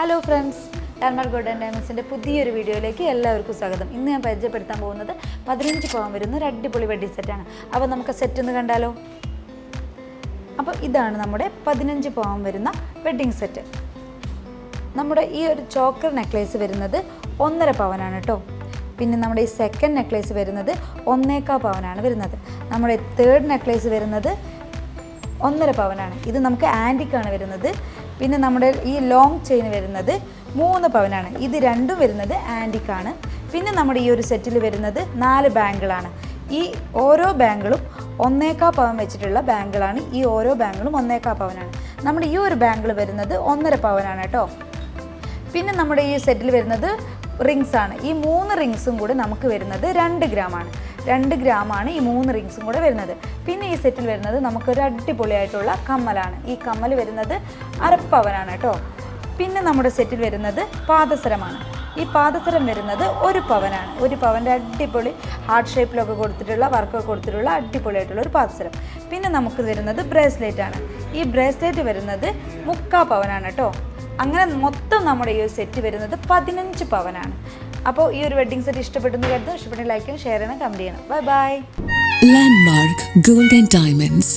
Hello friends, landmark gold and ഡയമണ്ട്സിൻ്റെ പുതിയൊരു വീഡിയോയിലേക്ക് എല്ലാവർക്കും സ്വാഗതം. ഇന്ന് ഞാൻ പരിചയപ്പെടുത്താൻ പോകുന്നത് 15 പവൻ വരുന്ന ഒരു അടിപൊളി വെഡ്ഡിംഗ് സെറ്റാണ്. അപ്പോൾ നമുക്ക് സെറ്റ് ഒന്ന് കണ്ടാലോ. അപ്പോൾ ഇതാണ് നമ്മുടെ 15 പവൻ വരുന്ന വെഡ്ഡിംഗ് സെറ്റ്. നമ്മുടെ ഈ ഒരു ചോക്കർ നെക്ലേസ് വരുന്നത് 1.5 പവനാണ് കേട്ടോ. പിന്നെ നമ്മുടെ ഈ സെക്കൻഡ് നെക്ലേസ് വരുന്നത് 1.25 പവനാണ് വരുന്നത്. നമ്മുടെ തേർഡ് നെക്ലേസ് വരുന്നത് 1.5 പവനാണ്. ഇത് നമുക്ക് ആൻറ്റിക്കാണ് വരുന്നത്. പിന്നെ നമ്മുടെ ഈ ലോങ് ചെയിൻ വരുന്നത് 3 പവനാണ്. ഇത് രണ്ടും വരുന്നത് ആൻറ്റിക്കാണ്. പിന്നെ നമ്മുടെ ഈ ഒരു സെറ്റിൽ വരുന്നത് 4 ബാങ്കിളാണ്. ഈ ഓരോ ബാങ്കിളും 1.25 പവൻ വെച്ചിട്ടുള്ള ബാങ്കിളാണ്. ഈ ഓരോ ബാങ്കിളും 1.25 പവനാണ്. നമ്മുടെ ഈ ഒരു ബാങ്കിൾ വരുന്നത് 1.5 പവനാണ് കേട്ടോ. പിന്നെ നമ്മുടെ ഈ സെറ്റിൽ വരുന്നത് റിങ്സ് ആണ്. ഈ 3 റിങ്സും കൂടെ നമുക്ക് വരുന്നത് 2 ഗ്രാമാണ്. 2 ഗ്രാമാണ് ഈ 3 റിങ്സും കൂടെ വരുന്നത്. പിന്നെ ഈ സെറ്റിൽ വരുന്നത് നമുക്കൊരു അടിപൊളിയായിട്ടുള്ള കമ്മലാണ്. ഈ കമ്മൽ വരുന്നത് 1/2 പവനാണ് കേട്ടോ. പിന്നെ നമ്മുടെ സെറ്റിൽ വരുന്നത് പാദസരമാണ്. ഈ പാദസരം വരുന്നത് 1 പവനാണ്. 1 പവൻ്റെ അടിപൊളി ഹാർട്ട് ഷേപ്പിലൊക്കെ കൊടുത്തിട്ടുള്ള വർക്കൊക്കെ കൊടുത്തിട്ടുള്ള അടിപൊളിയായിട്ടുള്ള ഒരു പാദസരം. പിന്നെ നമുക്ക് വരുന്നത് ബ്രേസ്ലെറ്റ് ആണ്. ഈ ബ്രേസ്ലെറ്റ് വരുന്നത് 3/4 പവനാണ് കേട്ടോ. അങ്ങനെ മൊത്തം നമ്മുടെ ഈ ഒരു സെറ്റ് വരുന്നത് 15 പവനാണ്. അപ്പോൾ ഈ ഒരു വെഡ്ഡിംഗ് സെറ്റ് ഇഷ്ടപ്പെട്ടെന്ന് കരുതുന്നു. ഇഷ്ടപ്പെട്ടെങ്കിൽ ലൈക്ക് ചെയ്യണം, ഷെയർ ചെയ്യണം, കമൻറ്റ് ചെയ്യണം. Bye bye. Landmark Gold and Diamonds,